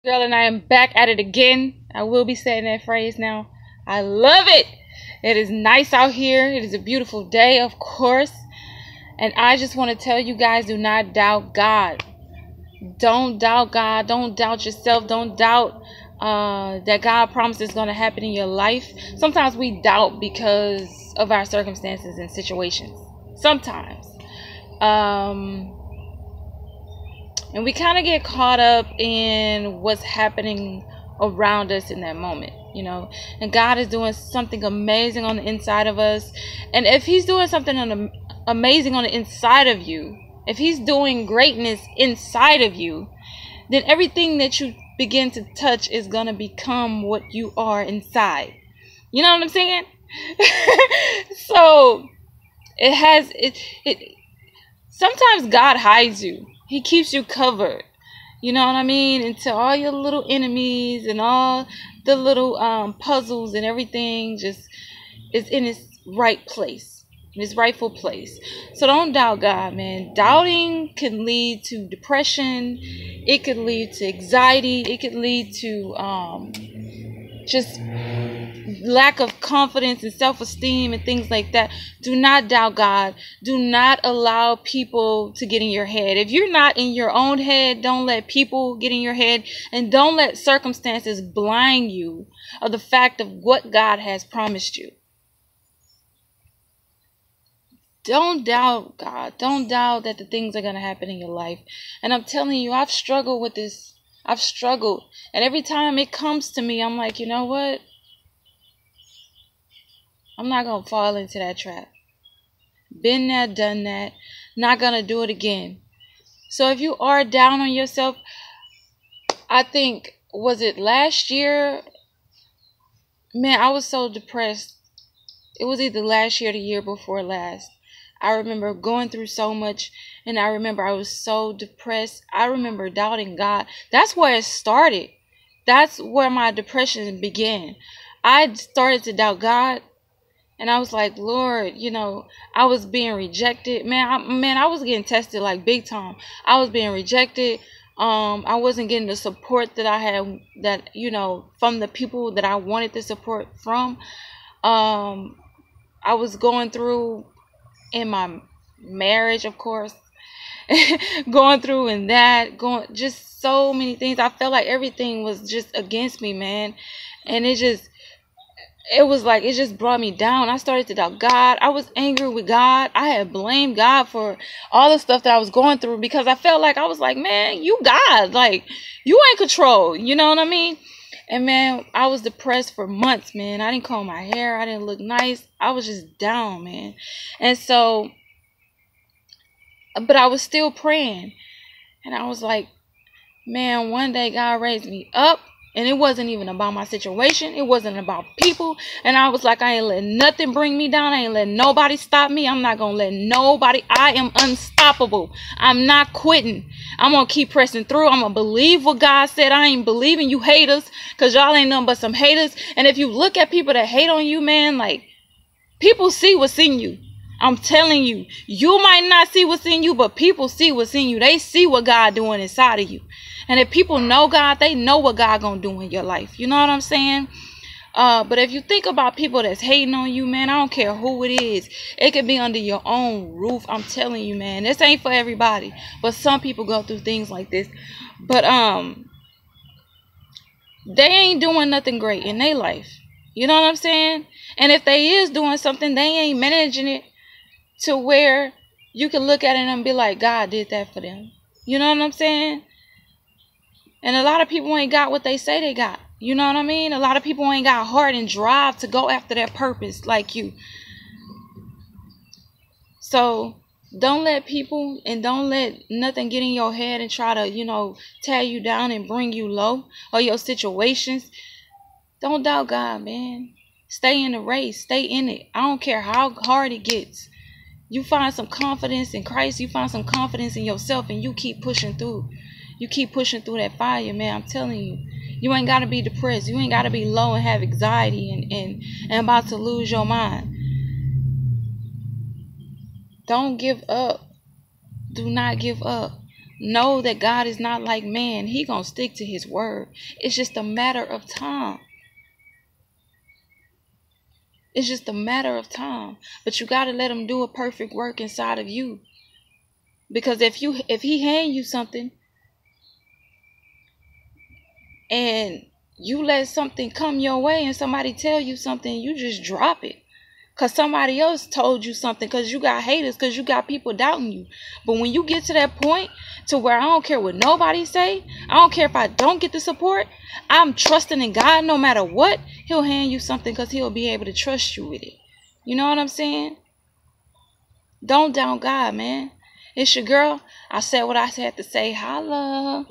Girl, and I am back at it again. I will be saying that phrase now. I love it. It is nice out here. It is a beautiful day, of course. And I just want to tell you guys, do not doubt God. Don't doubt God. Don't doubt yourself. Don't doubt that God promises is going to happen in your life. Sometimes we doubt because of our circumstances and situations. Sometimes. Um, and we kind of get caught up in what's happening around us in that moment, and God is doing something amazing on the inside of us. And if he's doing something amazing on the inside of you, if he's doing greatness inside of you, then everything that you begin to touch is going to become what you are inside. You know what I'm saying? So it sometimes God hides you. He keeps you covered. You know what I mean? Until all your little enemies and all the little puzzles and everything just is in its right place, in its rightful place. So don't doubt God, man. Doubting can lead to depression. It could lead to anxiety. It could lead to just lack of confidence and self-esteem and things like that. Do not doubt God. Do not allow people to get in your head. If you're not in your own head, don't let people get in your head, and don't let circumstances blind you of the fact of what God has promised you. Don't doubt God. Don't doubt that the things are going to happen in your life. And I'm telling you, I've struggled with this. I've struggled. And every time it comes to me, I'm like, you know what? I'm not going to fall into that trap. Been there, done that. Not going to do it again. So if you are down on yourself, I think, was it last year? Man, I was so depressed. It was either last year or the year before last. I remember going through so much, and I remember I was so depressed. I remember doubting God. That's where it started. That's where my depression began. I started to doubt God. And I was like, Lord, I was being rejected. Man, I was getting tested like big time. I was being rejected. I wasn't getting the support that I had, from the people that I wanted the support from. I was going through in my marriage, of course, going through in that, just so many things. I felt like everything was just against me, man. And it just brought me down. I started to doubt God. I was angry with God. I had blamed God for all the stuff that I was going through, because I felt like, I was like, man, you God, like, you ain't control. You know what I mean? And man, I was depressed for months, man. I didn't comb my hair. I didn't look nice. I was just down, man. And so, but I was still praying. And I was like, man, one day God raised me up. And it wasn't even about my situation. It wasn't about people. And I was like, I ain't letting nothing bring me down. I ain't letting nobody stop me. I'm not going to let nobody. I am unstoppable. I'm not quitting. I'm going to keep pressing through. I'm going to believe what God said. I ain't believing you haters, because y'all ain't nothing but some haters. And if you look at people that hate on you, man, like, people see what's in you. I'm telling you, you might not see what's in you, but people see what's in you. They see what God doing inside of you. And if people know God, they know what God gonna do in your life. You know what I'm saying? But if you think about people that's hating on you, man, I don't care who it is. It could be under your own roof. I'm telling you, man, this ain't for everybody. But some people go through things like this. But they ain't doing nothing great in their life. You know what I'm saying? And if they is doing something, they ain't managing it to where you can look at it and be like, God did that for them. You know what I'm saying? And a lot of people ain't got what they say they got. You know what I mean? A lot of people ain't got heart and drive to go after their purpose like you. So don't let people and don't let nothing get in your head and try to, tear you down and bring you low, or your situations. Don't doubt God, man. Stay in the race. Stay in it. I don't care how hard it gets. You find some confidence in Christ. You find some confidence in yourself, and you keep pushing through. You keep pushing through that fire, man. I'm telling you. You ain't got to be depressed. You ain't got to be low and have anxiety and about to lose your mind. Don't give up. Do not give up. know that God is not like man. He gonna stick to his word. It's just a matter of time. It's just a matter of time. But you got to let him do a perfect work inside of you. Because if he hand you something and you let something come your way and somebody tell you something, you just drop it. Because somebody else told you something, because you got haters, because you got people doubting you. But when you get to that point to where I don't care what nobody say, I don't care if I don't get the support, I'm trusting in God no matter what, he'll hand you something because he'll be able to trust you with it. You know what I'm saying? Don't doubt God, man. It's your girl. I said what I had to say. Holla.